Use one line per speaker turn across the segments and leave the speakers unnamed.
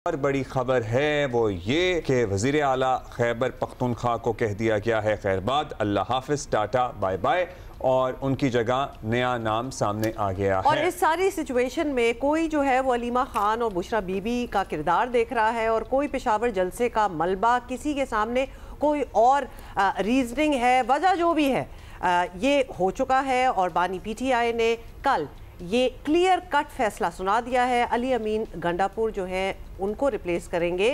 और बड़ी खबर है वो ये कि वज़ीर आला खैबर पख्तूनख्वा को कह दिया गया है खैरबाद, अल्लाह हाफिज, टाटा बाय बाय, और उनकी जगह नया नाम सामने आ गया है।
और इस सारी सिचुएशन में कोई जो है वो अलीमा खान और बुशरा बीबी का किरदार देख रहा है और कोई पेशावर जलसे का मलबा, किसी के सामने कोई और रीजनिंग है, वजह जो भी है ये हो चुका है। और बानी पीटीआई ने कल ये क्लियर कट फैसला सुना दिया है, अली अमीन गंडापुर जो है उनको रिप्लेस करेंगे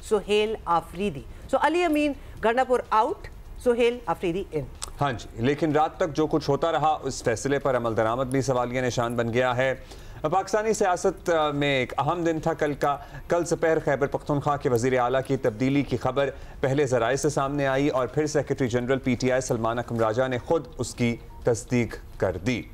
सुहेल आफरीदी। सो अली अमीन गंडापुर आउट, सुहेल आफरीदी इन।
हाँ जी, लेकिन रात तक जो कुछ होता रहा उस फैसले पर अमल दरामद भी सवालिया निशान बन गया है। पाकिस्तानी सियासत में एक अहम दिन था कल का। कल दोपहर खैबर पख्तूनख्वा के वज़ीर आला की तब्दीली की खबर पहले ज़राए से सामने आई और फिर सेक्रेटरी जनरल पीटीआई सलमान अकरम राजा ने खुद उसकी तस्दीक कर दी।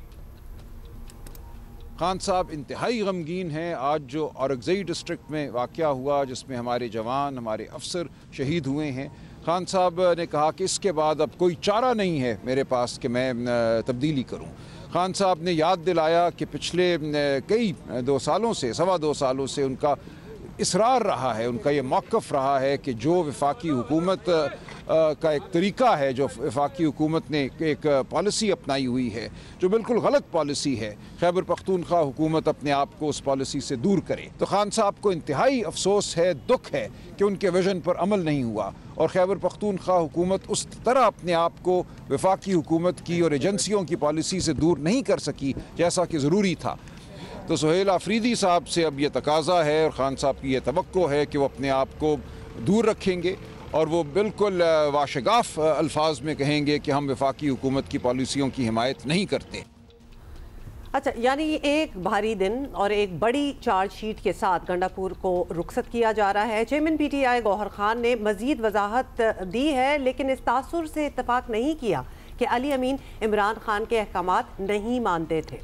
खान साहब इंतहाई गमगीन हैं। आज जो औरंगज़ई डिस्ट्रिक्ट में वाक़या हुआ जिसमें हमारे जवान, हमारे अफसर शहीद हुए हैं, खान साहब ने कहा कि इसके बाद अब कोई चारा नहीं है मेरे पास कि मैं तब्दीली करूं। खान साहब ने याद दिलाया कि पिछले कई 2 सालों से, सवा 2 सालों से उनका इसरार रहा है, उनका ये मौक़िफ़ रहा है कि जो वफाकी हुकूमत का एक तरीका है, जो वफाकी हुकूमत ने एक पॉलिसी अपनाई हुई है जो बिल्कुल गलत पॉलिसी है, खैबर पख्तूनख्वा हुकूमत अपने आप को उस पॉलिसी से दूर करे। तो खान साहब को इंतहाई अफसोस है, दुख है कि उनके विजन पर अमल नहीं हुआ और खैबर पख्तूनख्वा हुकूमत उस तरह अपने आप को वफाकी हुकूमत की और एजेंसियों की पॉलिसी से दूर नहीं कर सकी जैसा कि ज़रूरी था। तो सुहेल आफरीदी साहब से अब ये तकाजा है और ख़ान साहब की ये तवक्को है कि वो अपने आप को दूर रखेंगे और वो बिल्कुल वाशगाफ अल्फाज में कहेंगे कि हम वफाकी हुकूमत की पॉलिसियों की हिमायत नहीं करते।
अच्छा, यानी एक भारी दिन और एक बड़ी चार्जशीट के साथ गंडापुर को रुखसत किया जा रहा है। चेयरमैन पीटीआई गौहर खान ने मजीद वजाहत दी है, लेकिन इस तासुर से इत्तफाक नहीं किया कि अली अमीन इमरान खान के अहकामात नहीं मानते थे।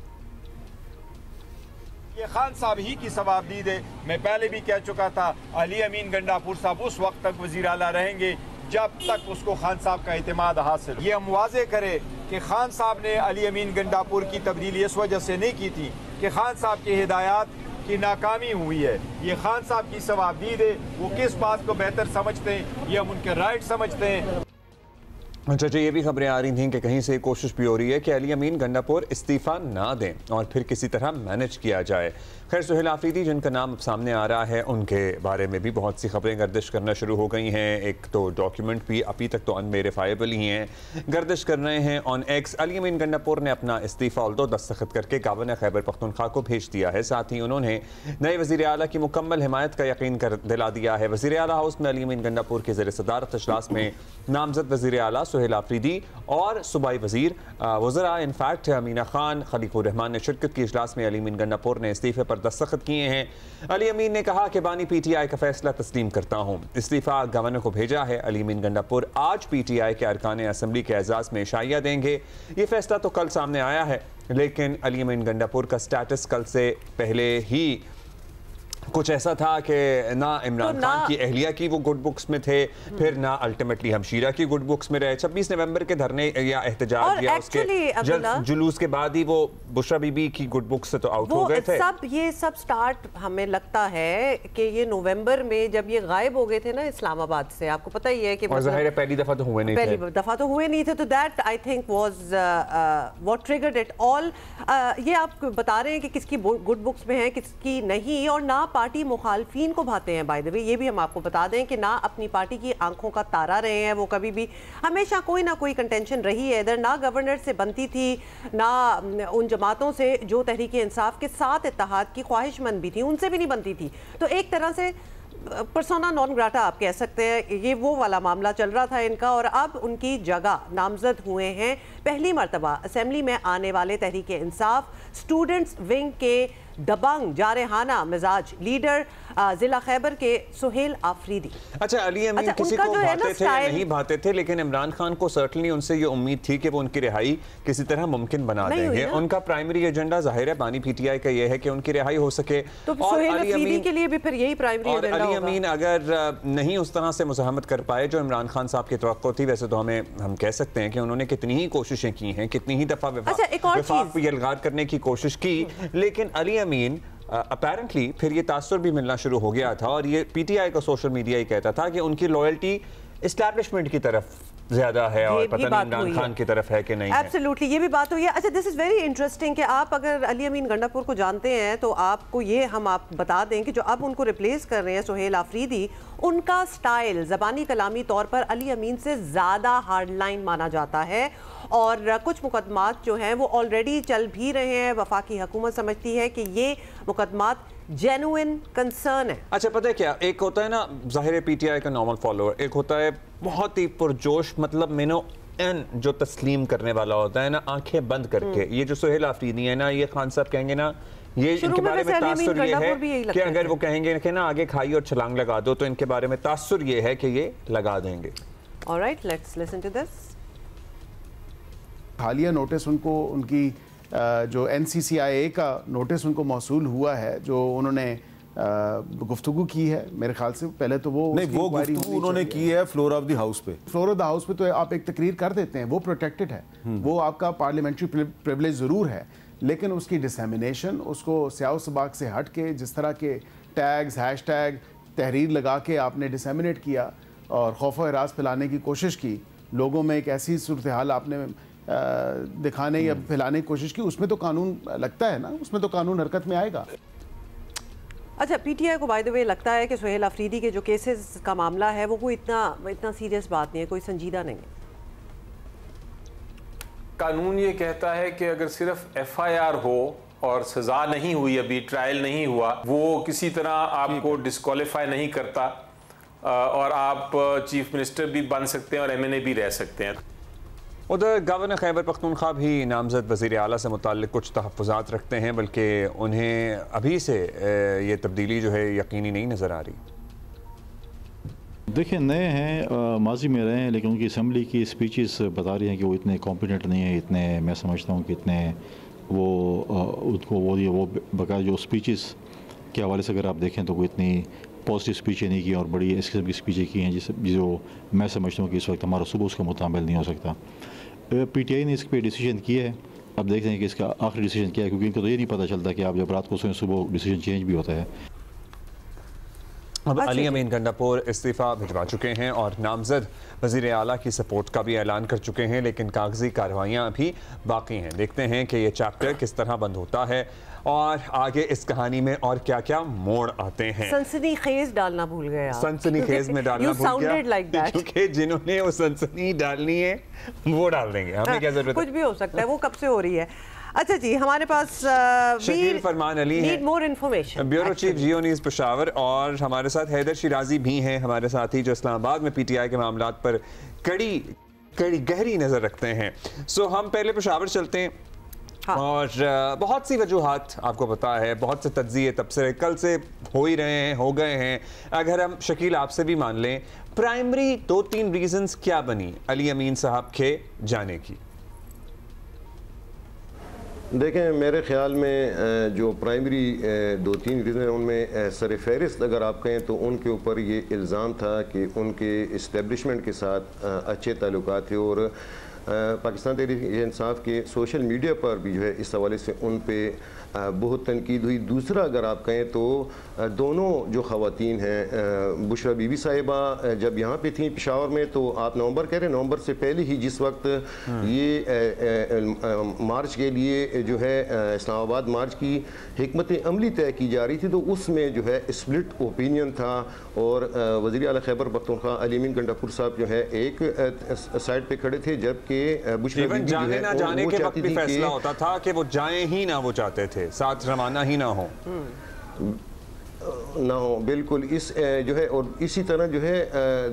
ये खान साहब ही की सवाबदीद है। मैं पहले भी कह चुका था, अली अमीन गंडापुर साहब उस वक्त तक वजीर आला रहेंगे जब तक उसको खान साहब का एतमाद हासिल। ये हम वाजे करें कि खान साहब ने अली अमीन गंडापुर की तब्दीली इस वजह से नहीं की थी कि खान साहब की हिदायत की नाकामी हुई है। ये खान साहब की सवाबदीद है, वो किस बात को बेहतर समझते हैं, ये हम उनके राइट समझते हैं।
अच्छा, ये भी खबरें आ रही थीं कि कहीं से कोशिश भी हो रही है कि अली अमीन गंडापुर इस्तीफ़ा ना दें और फिर किसी तरह मैनेज किया जाए। खैर, सुहेल आफरीदी जिनका नाम अब सामने आ रहा है उनके बारे में भी बहुत सी खबरें गर्दिश करना शुरू हो गई हैं। एक तो डॉक्यूमेंट भी अभी तक तो अनवेरीफाइबल ही हैं, गर्दिश कर रहे हैं ऑन एक्स। अली अमीन गंडापुर ने अपना इस्तीफ़ा ऑल्दो दस्तखत करके गवर्नर खैबर पख्तूनख्वा को भेज दिया है। साथ ही उन्होंने नए वज़ीर आला की मुकम्मल हिमायत का यकीन कर दिला दिया है। वज़ीर आला हाउस में अली अमीन गंडापुर के ज़ेर सदारत इजलास में नामजद वज़ीर आला सुहेल आफरीदी और सूबाई वज़ीर वज़रा इनफैक्ट अमीना खान, खलीकुर रहमान ने शिरकत की। इजलास में अली अमीन गंडापुर ने इस्तीफ़े पर दस्तखत किए हैं। अली अमीन ने कहा कि बानी पीटीआई का फैसला तस्लीम करता हूँ, इस्तीफ़ा गवर्नर को भेजा है। अली अमीन गंडापुर आज पीटीआई के अरकान असम्बली के एजाज़ में इशाइया देंगे। ये फैसला तो कल सामने आया है, लेकिन अली अमीन गंडापुर का स्टेटस कल से पहले ही कुछ ऐसा था कि ना इमरान खान की अहलिया की वो गुड बुक्स में थे, फिर ना अल्टीमेटली हमशीरा की गुड बुक्स में रहे। 26 नवंबर के धरने या एहतजाज या उसके जुलूस के बाद ही वो बुशरा बीबी की गुड बुक्स से तो आउट हो गए थे।
ये सब स्टार्ट हमें लगता है कि ये नवंबर में जब ये गायब हो गए थे ना इस्लामाबाद से, आपको पता ही है कि
पहली दफा तो हुए नहीं थे,
पहली दफा तो हुए नहीं थे। तो that I think was what triggered it all. ये आप बता रहे हैं कि किसकी गुड बुक्स में है, किसकी नहीं, और ना पार्टी मुखालफीन को भाते हैं। बाय द वे ये भी हम आपको बता दें कि ना अपनी पार्टी की आंखों का तारा रहे हैं। वो कभी भी हमेशा कोई ना कोई कंटेंशन रही है इधर, ना गवर्नर से बनती थी, ना उन जमातों से जो तहरीक इंसाफ के साथ इत्तेहाद की ख्वाहिशमंद भी थी, उनसे भी नहीं बनती थी। तो एक तरह से पर्सोना नॉन ग्राटा आप कह सकते हैं, ये वो वाला मामला चल रहा था इनका। और अब उनकी जगह नामजद हुए हैं पहली मरतबा असेंबली में आने वाले तहरीक इंसाफ स्टूडेंट्स विंग के दबंग जारहाना मिजाज लीडर जिला खैबर के सुहेल आफरीदी।
अच्छा, अली अमीन किसी को भाते थे नहीं भाते थे, लेकिन इमरान खान को सर्टनली उनसे ये उम्मीद थी कि वो उनकी रिहाई किसी तरह मुमकिन बना देंगे। उनका प्राइमरी एजेंडा जाहिर है बानी पीटीआई का ये है कि उनकी रिहाई हो सके।
तो सुहेल आफरीदी के लिए भी फिर यही प्राइमरी एजेंडा होगा।
अली अमीन अगर नहीं उस तरह से मुज़ाहमत कर पाए जो इमरान खान साहब की तवक्को थी, वैसे तो हम कह सकते हैं कि उन्होंने कितनी ही कोशिशें की हैं, कितनी ही दफा वफाक पे यलगार करने की कोशिश की, लेकिन अली अमीन अपेरेंटली फिर ये तासुर भी मिलना शुरू हो गया था और ये पीटीआई का सोशल मीडिया ही कहता था कि उनकी लॉयल्टी इस्टेब्लिशमेंट की तरफ ज्यादा है और पता नहीं इमरान खान की तरफ है कि नहीं।
एब्सोल्युटली, ये भी बात हुई है। अच्छा, दिस इज वेरी इंटरेस्टिंग कि आप अगर अली अमीन गंडापुर को जानते हैं तो आपको ये आप बता दें कि जो अब उनको रिप्लेस कर रहे हैं सुहेल आफरीदी, उनका स्टाइल ज़बानी कलामी तौर पर अली अमीन से ज़्यादा हार्डलाइन माना जाता है और कुछ मुकदमात जो हैं वो ऑलरेडी चल भी रहे हैं। वफाकी हुकूमत समझती है कि ये मुकदमात जेन्युइन कंसर्न है।
अच्छा, पता है क्या, एक होता है ना ज़ाहिर पीटीआई का नॉर्मल फॉलोअर, एक होता है बहुत ही पुरजोश, मतलब मिनो एन जो तस्लीम करने वाला होता है ना आंखें बंद करके। ये जो सुहेल आफरीदी है ना, ये खान साहब कहेंगे ना, ये इनके बारे में तासुर ये है कि अगर वो कहेंगे कि ना आगे खाई और छलांग लगा दो, तो इनके बारे में तासुर ये है कि ये लगा देंगे।
Alright, let's listen to this.
हालिया नोटिस उनको, उनकी जो NCCIA का नोटिस उनको मौसूल हुआ है, जो उन्होंने गुफ्तगू की है, मेरे ख्याल से पहले तो वो
नहीं, वो गुफ्तगू उन्होंने की है फ्लोर ऑफ द हाउस पे।
फ्लोर ऑफ द हाउस पे तो आप एक तकरीर कर देते हैं, वो प्रोटेक्टेड है, वो आपका पार्लियामेंट्री प्रिविलेज ज़रूर है, लेकिन उसकी डिसएमिनेशन, उसको स्याह सबाक से हट के जिस तरह के टैग्स, हैशटैग, तहरीर लगा के आपने डिसएमिनेट किया और खौफ व हिरास फैलाने की कोशिश की, लोगों में एक ऐसी सूरत हाल आपने दिखाने या फैलाने की कोशिश की, उसमें तो कानून लगता है ना, उसमें तो कानून हरकत में आएगा।
अच्छा, पीटीआई को बाय द वे लगता है कि सुहेल आफरीदी के जो केसेस का मामला है वो कोई इतना सीरियस बात नहीं है, कोई संजीदा नहीं है।
कानून ये कहता है कि अगर सिर्फ FIR हो और सजा नहीं हुई, अभी ट्रायल नहीं हुआ, वो किसी तरह आपको डिस्क्वालीफाई नहीं करता और आप चीफ मिनिस्टर भी बन सकते हैं और MNA भी रह सकते हैं।
उधर गवर्नर खैबर पख्तूनख्वा भी नामजद वज़ीर आला से मुताल्लिक़ कुछ तहफ़्फ़ुज़ात रखते हैं, बल्कि उन्हें अभी से ये तब्दीली जो है यकीनी नहीं नज़र आ रही।
देखिए, नए हैं, माजी में रहे हैं, लेकिन उनकी असम्बली की स्पीचेस बता रही हैं कि वो इतने कॉम्पिटेंट नहीं है, इतने, मैं समझता हूँ कि इतने वो बकाया जो स्पीचेस के हवाले से अगर आप देखें तो वो इतनी पॉजिटिव स्पीचें नहीं की और बड़ी इस किस्म की स्पीचें की हैं जो मैं समझता हूँ कि इस वक्त हमारा सुबह उसका मुताबिल नहीं हो सकता। PTI ने इस पर डिसीजन किया है, अब देखते हैं कि इसका आखिरी डिसीजन क्या है, क्योंकि इनको तो ये नहीं पता चलता कि आप जब रात को सोएं सुबह डिसीजन चेंज भी होता है।
अब अली अमीन गंडापुर इस्तीफ़ा भिजवा चुके हैं और नामजद वज़ीर आला की सपोर्ट का भी ऐलान कर चुके हैं, लेकिन कागजी कार्रवाइयाँ अभी बाकी हैं। देखते हैं कि ये चैप्टर किस तरह बंद होता है और आगे इस कहानी में और क्या क्या मोड़ आते हैं।
सनसनीखेज डालना भूल गए आप।
सनसनीखेज में डालना भूल गया, क्योंकि जिन्होंने वो सनसनी डालनी है वो डाल देंगे, हमें क्या जरूरत है,
कुछ भी हो सकता है, वो कब से हो रही है। अच्छा जी, हमारे पास
शकील फरमान अली हैं,
मोर इन्फॉर्मेशन,
ब्यूरो चीफ जियो न्यूज़ पेशावर, और हमारे साथ हैदर शिराजी भी हैं हमारे साथी, जो इस्लामाबाद में PTI के मामलात पर कड़ी गहरी नज़र रखते हैं। सो हम पहले पेशावर चलते हैं। हाँ। और बहुत सी वजूहात आपको पता है, बहुत से तज्ज़िये तबसरे कल से हो ही रहे हैं, हो गए हैं। अगर हम शकील आपसे भी मान लें, प्राइमरी 2-3 रीजंस क्या बनी अली अमीन साहब के जाने की?
देखें, मेरे ख्याल में जो प्राइमरी 2-3 रीज़न हैं उनमें सर फहरिस्त अगर आप कहें तो उनके ऊपर ये इल्ज़ाम था कि उनके इस्टेब्लिशमेंट के साथ अच्छे ताल्लुकात थे और पाकिस्तान तहरीक इंसाफ के सोशल मीडिया पर भी जो है इस हवाले से उन पे बहुत तनकीद हुई। दूसरा अगर आप कहें तो दोनों जो ख़वातीन हैं, बुशरा बीबी साहिबा जब यहाँ पे थी पेशावर में, तो आप नवंबर कह रहे हैं, नवंबर से पहले ही जिस वक्त ये मार्च के लिए जो है इस्लामाबाद मार्च की हिकमत अमली तय की जा रही थी, तो उसमें जो है स्प्लिट ओपिनियन था और वज़ीर आला खैबर पख्तूनख्वा अली अमीन गंडापुर साहब जो है एक साइड पे खड़े थे, जबकि बुशरा बीबी जो है वो चाहती थी कि
होता था कि वो जाएं ही ना, वो चाहते थे साथ रवाना ही ना हो
बिल्कुल। इस जो है और इसी तरह जो है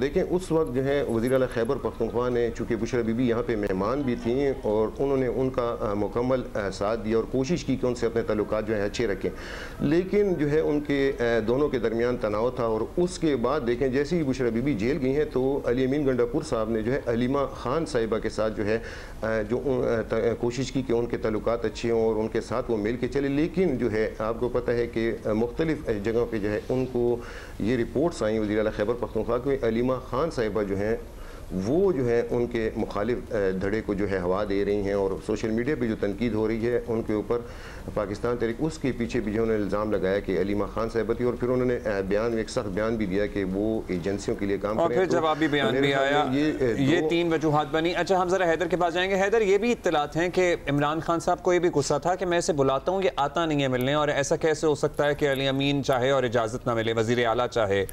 देखें, उस वक्त जो है वज़ीर आला खैबर पख्तूनख्वा ने, चूँकि बुशरा बीबी यहाँ पे मेहमान भी थी और उन्होंने उनका मुकम्मल साथ दिया और कोशिश की कि उनसे अपने ताल्लुकात जो है अच्छे रखें, लेकिन जो है उनके दोनों के दरमियान तनाव था। और उसके बाद देखें, जैसे ही बुशरा बीबी जेल गई हैं तो अली अमीन गंडापुर साहब ने जो है हलीमा खान साहिबा के साथ जो है जो कोशिश की कि उनके ताल्लुकात अच्छे हों और उनके साथ वो मिल के चले, लेकिन जो है आपको पता है कि मुख्तलिफ जगहों पे जो है उनको ये रिपोर्ट्स आई वज़ीर आला खैबर पख्तूनख्वा कि हलीमा खान साहिबा जो हैं वो जो है उनके मुखालिफ धड़े को जो है हवा दे रही हैं, और सोशल मीडिया पे जो तनकीद हो रही है उनके ऊपर पाकिस्तान तहरीक, उसके पीछे भी जो उन्होंने इल्ज़ाम लगाया कि अलीमा खान साहिबा थी, और फिर उन्होंने बयान, एक सख्त बयान भी दिया कि वो एजेंसियों के लिए काम
और फिर जवाबी बयान भी आया। ये 3 वजूहात बनी। अच्छा, हम जरा हैदर के पास जाएंगे। हैदर, ये भी इत्तलात हैं कि इमरान खान साहब को ये भी गुस्सा था कि मैं इसे बुलाता हूँ, ये आता नहीं है मिलने, और ऐसा कैसे हो सकता है कि अली अमीन चाहे और इजाज़त ना मिले, वज़ीर आला चाहे।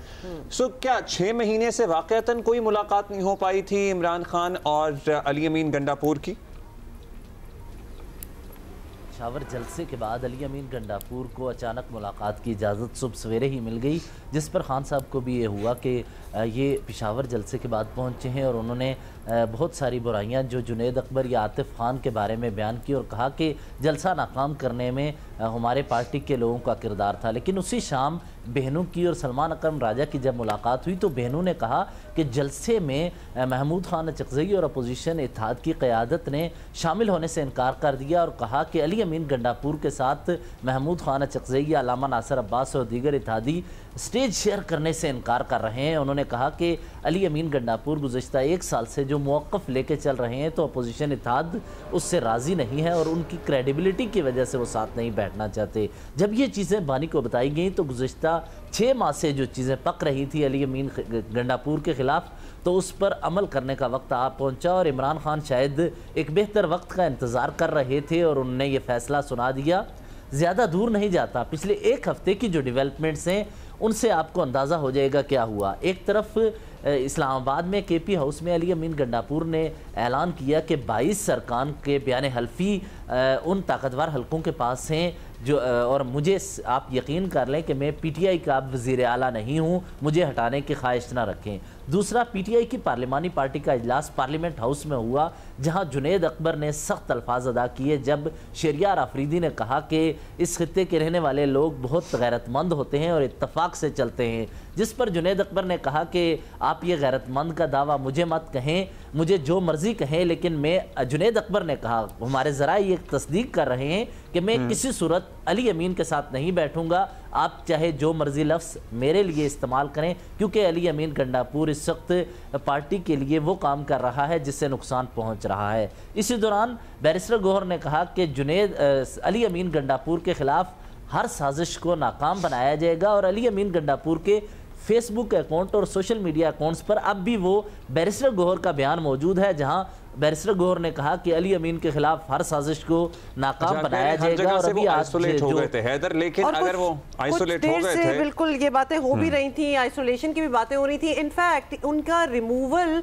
सो क्या 6 महीने से वाक़अतन कोई मुलाकात नहीं हो पाई थी इमरान खान और अली अमीन गंडापुर की?
पेशावर जलसे के बाद अली अमीन गंडापुर को अचानक मुलाकात की इजाज़त सुबह सवेरे ही मिल गई, जिस पर खान साहब को भी ये हुआ कि ये पेशावर जलसे के बाद पहुंचे हैं, और उन्होंने बहुत सारी बुराइयां जो जुनैद अकबर या आतिफ खान के बारे में बयान की, और कहा कि जलसा नाकाम करने में हमारे पार्टी के लोगों का किरदार था। लेकिन उसी शाम बहनों की और सलमान अकरम राजा की जब मुलाकात हुई तो बहनों ने कहा कि जलसे में महमूद खान अचकज़ई और अपोजिशन इत्तेहाद की क़यादत ने शामिल होने से इनकार कर दिया, और कहा कि अली अमीन गंडापुर के साथ महमूद खान अचकज़ई या अल्लामा नासिर अब्बास और दीगर इत्तेहादी स्टेज शेयर करने से इनकार कर रहे हैं। उन्होंने कहा कि अली अमीन गंडापुर गुज़श्ता 1 साल से जो मौक़िफ़ लेके चल रहे हैं तो अपोजिशन इत्तेहाद उससे राज़ी नहीं है, और उनकी क्रेडिबिलिटी की वजह से वो साथ नहीं बैठना चाहते। जब ये चीज़ें बानी को बताई गई तो गुज़श्ता 6 माह से जो चीज़ें पक रही थी अली अमीन गंडापुर के ख़िलाफ़, तो उस पर अमल करने का वक्त आ पहुंचा, और इमरान खान शायद एक बेहतर वक्त का इंतज़ार कर रहे थे और उन्होंने ये फ़ैसला सुना दिया। ज़्यादा दूर नहीं जाता, पिछले 1 हफ़्ते की जो डेवलपमेंट्स हैं उनसे आपको अंदाज़ा हो जाएगा क्या हुआ। एक तरफ इस्लामाबाद में KP हाउस में अली अमीन गंडापुर ने ऐलान किया कि 22 अरकान के बयान हल्फी उन ताकतवर हलकों के पास हैं जो, और मुझे आप यकीन कर लें कि मैं PTI का वज़ीर आला नहीं हूँ, मुझे हटाने की ख्वाहिश ना रखें। दूसरा, PTI की पार्लिमानी पार्टी का इजलास पार्लियामेंट हाउस में हुआ, जहाँ जुनैद अकबर ने सख्त अल्फाज अदा किए जब शहरियार आफरीदी ने कहा कि इस खित्ते के रहने वाले लोग बहुत गैरतमंद होते हैं और इत्तफाक से चलते हैं, जिस पर जुनैद अकबर ने कहा कि आप ये गैरतमंद का दावा मुझे मत कहें, मुझे जो मर्जी कहें, लेकिन मैं, जुनैद अकबर ने कहा, हमारे ज़राए ये तस्दीक कर रहे हैं कि मैं किसी सूरत अली अमीन के साथ नहीं बैठूंगा, आप चाहे जो मर्जी लफ्ज़ मेरे लिए इस्तेमाल करें, क्योंकि अली अमीन गंडापुर इस वक्त पार्टी के लिए वो काम कर रहा है जिससे नुकसान पहुंच रहा है। इसी दौरान बैरिस्टर गौहर ने कहा कि अली अमीन गंडापुर के ख़िलाफ़ हर साजिश को नाकाम बनाया जाएगा, और अली अमीन गंडापुर के फेसबुक अकाउंट और सोशल मीडिया अकाउंट्स पर अब भी वो बैरिस्टर गौहर का बयान मौजूद है, जहां बैरिस्टर गौहर ने कहा कि अली अमीन के खिलाफ हर साजिश को नाकाम बनाया जाएगा। और अभी
आइसोलेट हो गए थे हैदर, लेकिन अगर वो आइसोलेट हो गए थे,
बिल्कुल ये बातें हो भी रही थी, आइसोलेशन की भी बातें हो रही थी। इनफैक्ट उनका रिमूवल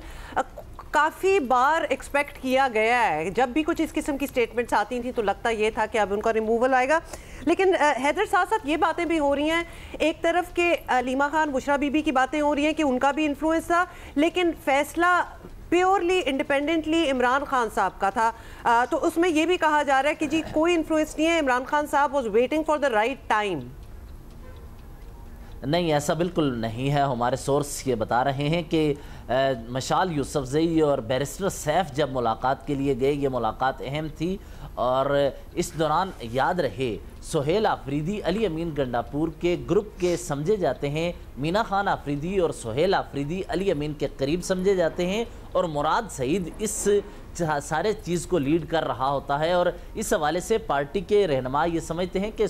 काफ़ी बार एक्सपेक्ट किया गया है, जब भी कुछ इस किस्म की स्टेटमेंट्स आती थी तो लगता ये था कि अब उनका रिमूवल आएगा। लेकिन हैदर, साथ साथ ये बातें भी हो रही हैं, एक तरफ के अलीमा खान बुशरा बीबी की बातें हो रही हैं कि उनका भी इन्फ्लुएंस था, लेकिन फैसला प्योरली इंडिपेंडेंटली इमरान खान साहब का था। तो उसमें यह भी कहा जा रहा है कि जी कोई इन्फ्लुएंस नहीं है, इमरान खान साहब was waiting for the right time.
नहीं, ऐसा बिल्कुल नहीं है। हमारे सोर्स ये बता रहे हैं कि मशाल यूसुफजई और बैरिस्टर सैफ जब मुलाकात के लिए गए, ये मुलाकात अहम थी, और इस दौरान याद रहे सोहेल आफरीदी अली अमीन गंडापुर के ग्रुप के समझे जाते हैं, मीना खान आफरीदी और सोहेल आफरीदी अली अमीन के करीब समझे जाते हैं, और मुराद सईद इस सारे चीज़ को लीड कर रहा होता है। और इस हवाले से पार्टी के रहनुमा ये समझते हैं कि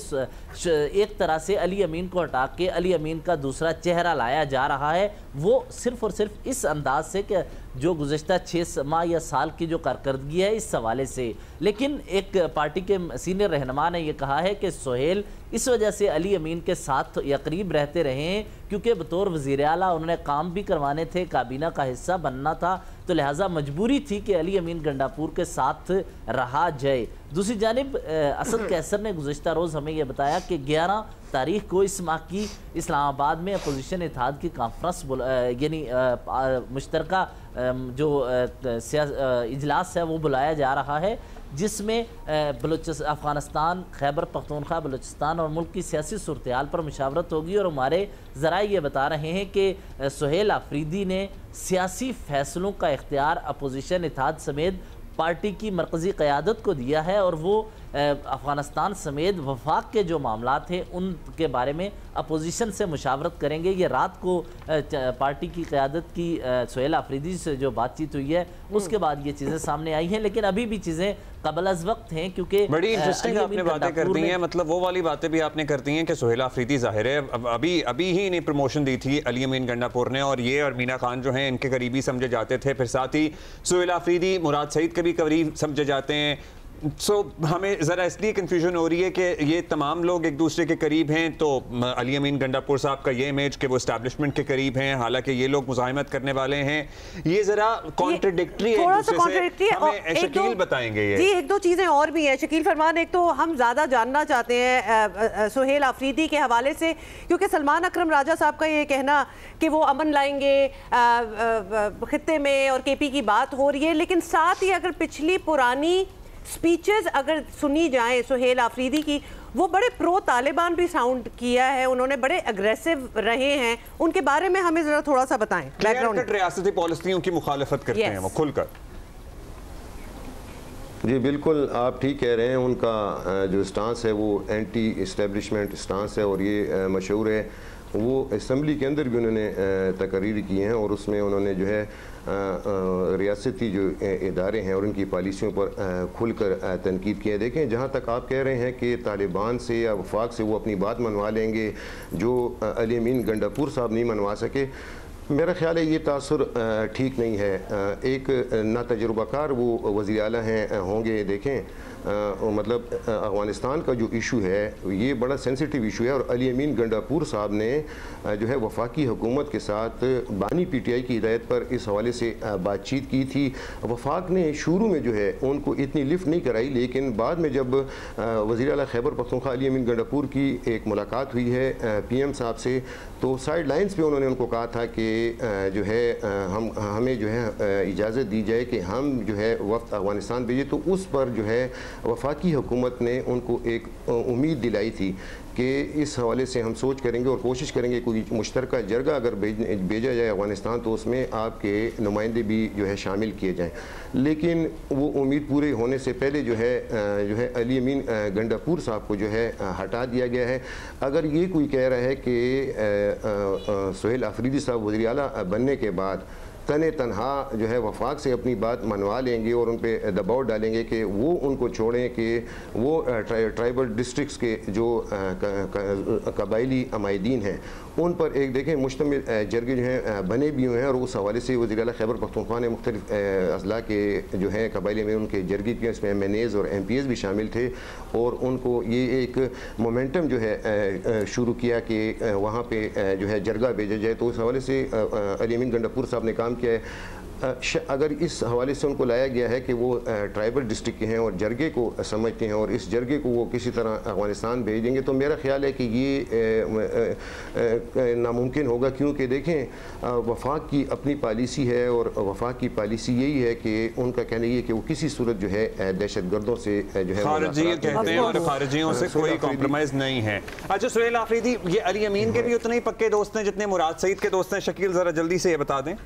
एक तरह से अली अमीन को हटा के अली अमीन का दूसरा चेहरा लाया जा रहा है, वो सिर्फ़ और सिर्फ इस अंदाज से कि जो गुज़श्ता 6 माह या साल की जो कारकर्दगी है इस हवाले से। लेकिन एक पार्टी के सीनियर रहनुमा ने यह कहा है कि सोहेल इस वजह से अली अमीन के साथ या करीब रहते रहे हैं क्योंकि बतौर वज़ीर आला उन्होंने काम भी करवाने थे, काबीना का हिस्सा बनना था, तो लिहाजा मजबूरी थी कि अली अमीन गंडापुर के साथ रहा जाए। दूसरी जानिब असद कैसर ने गुज़श्ता रोज़ हमें यह बताया कि 11 तारीख को इस माह की इस्लामाबाद में अपोजिशन इत्तेहाद की कॉन्फ्रेंस यानी मुश्तरका जो इजलास है वो बुलाया जा रहा है, जिसमें अफ़गानिस्तान, खैबर पख्तूनख्वा, बलूचिस्तान और मुल्क की सियासी सूरत-ए-हाल पर मुशावरत होगी। और हमारे ज़राए ये बता रहे हैं कि सोहेल आफरीदी ने सियासी फ़ैसलों का इख्तियार अपोजिशन इत्तेहाद समेत पार्टी की मरकज़ी क़यादत को दिया है, और वो अफ़गानिस्तान समेत वफाक के जो मामला थे उनके बारे में अपोजिशन से मुशावरत करेंगे। ये रात को पार्टी की क़यादत की सुहेल आफरीदी से जो बातचीत हुई है उसके बाद ये चीज़ें सामने आई हैं, लेकिन अभी भी चीज़ें कबल अज़ वक्त हैं क्योंकि
बड़ी इंटरेस्टिंग आपने बातें कर दी हैं। मतलब वो वाली बातें भी आपने कर दी हैं कि सुहेल आफरीदी ज़ाहिर है अभी ही इन्हें प्रमोशन दी थी अली अमीन गंडापुर ने, और ये और मीना खान जो हैं इनके करीबी समझे जाते थे। फिर साथ ही सुहेल आफरीदी मुराद सईद के भी करीब समझे जाते हैं। हमें ज़रा इसलिए कन्फ्यूजन हो रही है कि ये तमाम लोग एक दूसरे के करीब हैं, तो अली अमीन गंडापुर साहब का ये इमेज कि वो एस्टैब्लिशमेंट के करीब हैं, हालांकि ये लोग मुज़ाहिमत करने वाले हैं, ये ज़रा कॉन्ट्रडिक्टरी है। हमें शकील बताएंगे ये
जी एक दो चीज़ें और भी हैं शकील फरमान। एक तो हम ज़्यादा जानना चाहते हैं सुहेल आफरीदी के हवाले से, क्योंकि सलमान अकरम राजा साहब का ये कहना कि वो अमन लाएंगे खित्ते में और केपी की बात हो रही है, लेकिन साथ ही अगर पिछली पुरानी स्पीचेस अगर सुनी जाए सुहेल आफरीदी की, वो बड़े प्रो तालिबान भी साउंड किया है, उन्होंने बड़े अग्रेसिव रहे हैं, उनके बारे में हमें जरा थोड़ा सा बताएं। बैकग्राउंड
रियासती पॉलिसियों की मुखालफत करते हैं वो खुलकर।
जी बिल्कुल आप ठीक कह रहे हैं, उनका जो स्टांस है वो एंटी इस्टेब्लिशमेंट स्टांस है और ये मशहूर है। वो असम्बली के अंदर भी उन्होंने तकरीर की हैं और उसमें उन्होंने जो है रियासती जो इदारे हैं और उनकी पॉलिसियों पर खुलकर तनकीद किया। देखें जहाँ तक आप कह रहे हैं कि तालिबान से या वफाक से वो अपनी बात मनवा लेंगे जो अली अमीन गंडापुर साहब नहीं मनवा सके, मेरा ख्याल है ये तासुर ठीक नहीं है। एक नातजुर्बाकार वो वज़ीर आला हैं होंगे। देखें मतलब अफ़गानिस्तान का जो इशू है ये बड़ा सेंसिटिव इशू है और अली अमीन गंडापुर साहब ने जो है वफाकी हुकूमत के साथ बानी पीटीआई की हिदायत पर इस हवाले से बातचीत की थी। वफाक ने शुरू में जो है उनको इतनी लिफ्ट नहीं कराई, लेकिन बाद में जब वज़ीर आला खैबर पख्तूनख्वा अली अमीन गंडापुर की एक मुलाकात हुई है PM साहब से, तो साइड लाइन्स पे उन्होंने उनको कहा था कि जो है हमें जो है इजाज़त दी जाए कि हम जो है वक्त अफ़गानिस्तान भेजें। तो उस पर जो है वफाकी हुकूमत ने उनको एक उम्मीद दिलाई थी कि इस हवाले से हम सोच करेंगे और कोशिश करेंगे कोई मुश्तरका जरगा अगर भेजा जाए अफ़गानिस्तान तो उसमें आपके नुमाइंदे भी जो है शामिल किए जाएँ। लेकिन वो उम्मीद पूरे होने से पहले जो है अली अमीन गंडापुर साहब को जो है हटा दिया गया है। अगर ये कोई कह रहा है कि सुहेल आफरीदी साहब वज़ीर आला बनने के बाद तने तनहा जो है वफाक से अपनी बात मनवा लेंगे और उन पर दबाव डालेंगे कि वो उनको छोड़ें कि वो ट्राइबल डिस्ट्रिक्ट्स के जो कबायली अमायदीन हैं उन पर एक देखें मुश्तमिल जरगे जो हैं बने भी हुए हैं और उस हवाले से वज़ीर आला खैबर पख्तूनख्वा ने मुख्तलिफ अज़ला के जो हैं कबायली में उनके जरगे किए, इसमें MNAs और MPs भी शामिल थे और उनको ये एक मोमेंटम जो है शुरू किया कि वहाँ पे जो है जरगा भेजा जाए। तो उस हवाले से अली अमीन गंडापुर साहब ने काम किया है। अगर इस हवाले से उनको लाया गया है कि वो ट्राइबल डिस्ट्रिक्ट के हैं और जरगे को समझते हैं और इस जरगे को वो किसी तरह अफ़गानिस्तान भेज देंगे, तो मेरा ख्याल है कि ये नामुमकिन होगा, क्योंकि देखें वफाक की अपनी पॉलिसी है और वफाक की पॉलिसी यही है कि उनका कहना ये है कि वो किसी सूरत जो है दहशत गर्दों से जो है
खारिजी कहते हैं और खारिजियों से कोई कॉम्प्रोमाइज़ नहीं है। अच्छा सुहेल आफरीदी, ये अली अमीन के भी उतने ही पक्के दोस्त हैं जितने मुराद सईद के दोस्त हैं। शकील ज़रा जल्दी से ये बता दें।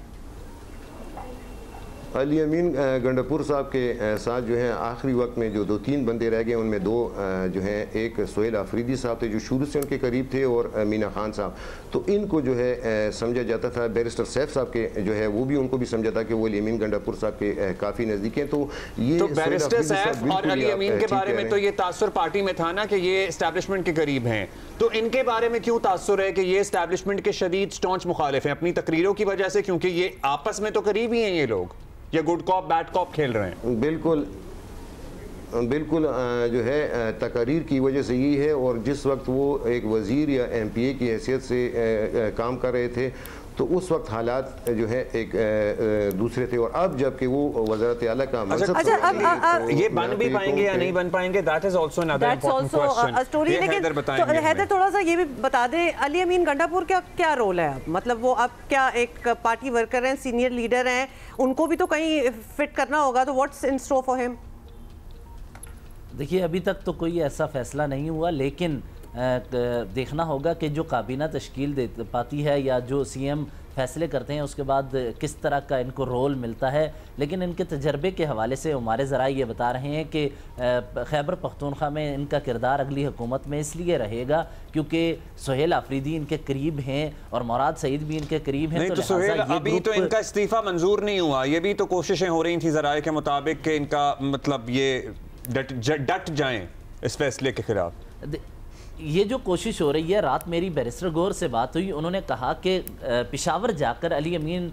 अली अमीन गंडापुर साहब के साथ जो है आखिरी वक्त में जो 2-3 बंदे रह गए उनमें 2 जो हैं, एक सुहेल आफरीदी साहब थे जो शुरू से उनके करीब थे और मीना खान साहब, तो इनको जो है समझा जाता था। बैरिस्टर सैफ साहब के जो है वो भी उनको भी समझा था कि वो अली अमीन गंडापुर साहब के काफ़ी नज़दीक हैं। तो ये
तो बैरिस्टर सैफ और अली अमीन के बारे में तो ये तासुर पार्टी में था ना कि ये एस्टैब्लिशमेंट के करीब हैं, तो इनके बारे में क्यों तासुर है कि ये एस्टैब्लिशमेंट के शदीद स्टॉन्च मुखालिफ हैं अपनी तकरीरों की वजह से, क्योंकि ये आपस में तो करीब ही हैं ये लोग, या गुड कॉप बैड कॉप खेल रहे हैं?
बिल्कुल जो है तकरीर की वजह से यही है। और जिस वक्त वो एक वज़ीर या MPA की हैसियत से काम कर रहे थे तो उस वक्त हालात जो है एक दूसरे थे, और अब जबकि वो वज़ारत आला का
अब ये बन भी पाएंगे या नहीं बन पाएंगे, that is also another important question.
लेकिन हैदर थोड़ा सा ये भी बता दें, अली अमीन गंडापुर का क्या रोल है? मतलब वो अब क्या एक पार्टी वर्कर हैं, सीनियर लीडर हैं, उनको भी तो कहीं फिट करना होगा, तो what's in store for him?
देखिए अभी तक तो कोई ऐसा फैसला नहीं हुआ, लेकिन देखना होगा कि जो काबीना तश्कील दे पाती है या जो CM फैसले करते हैं उसके बाद किस तरह का इनको रोल मिलता है। लेकिन इनके तजर्बे के हवाले से हमारे ज़राए ये बता रहे हैं कि खैबर पख्तूनख्वा में इनका किरदार अगली हुकूमत में इसलिए रहेगा क्योंकि सुहेल आफरीदी इनके करीब हैं और मुराद सईद भी इनके करीब हैं।
तो सुहेल अभी तो इनका इस्तीफा मंजूर नहीं हुआ, ये भी तो कोशिशें हो रही थी ज़राए के मुताबिक कि इनका मतलब ये डट जाएं इस फैसले के खिलाफ।
ये जो कोशिश हो रही है, रात मेरी बैरिस्टर गौर से बात हुई, उन्होंने कहा कि पेशावर जाकर अली अमीन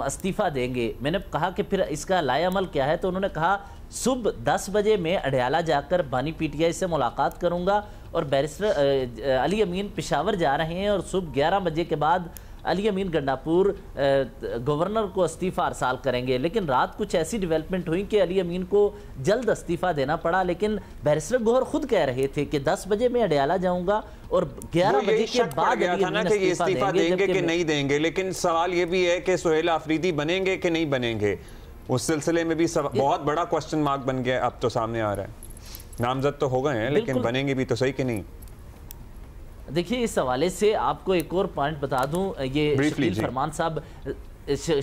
इस्तीफ़ा देंगे। मैंने कहा कि फिर इसका लाएअमल क्या है, तो उन्होंने कहा सुबह 10 बजे मैं अडयाला जाकर बानी PTI से मुलाकात करूंगा और बैरिस्टर अली अमीन पेशावर जा रहे हैं और सुबह 11 बजे के बाद अली अमीन गंडापुर गवर्नर को इस्तीफ़ा अरसाल करेंगे। लेकिन रात कुछ ऐसी डेवलपमेंट हुई कि अली अमीन को जल्द इस्तीफ़ा देना पड़ा, लेकिन बैरिस्टर गौहर खुद कह रहे थे कि 10 बजे मैं अडयाला जाऊंगा और 11 बजे के बाद
इस्तीफा देंगे कि नहीं देंगे। लेकिन सवाल ये भी है कि सुहेल आफरीदी बनेंगे कि नहीं बनेंगे, उस सिलसिले में भी बहुत बड़ा क्वेश्चन मार्क बन गया, अब तो सामने आ रहा है। नामजद तो हो गए हैं लेकिन बनेंगे भी तो सही कि नहीं।
देखिए, इस हवाले से आपको एक और पॉइंट बता दूं, ये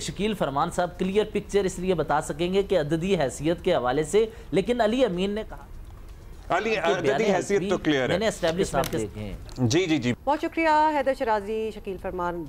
शकील फरमान साहब क्लियर पिक्चर इसलिए बता सकेंगे कि अददी हैसियत के हवाले से, लेकिन अली अमीन ने कहा
अददी हैसियत तो क्लियर है,
मैंने एस्टैब्लिशमेंट देखे हैं।
जी जी जी,
बहुत शुक्रिया हैदर शराजी, शकील फरमान।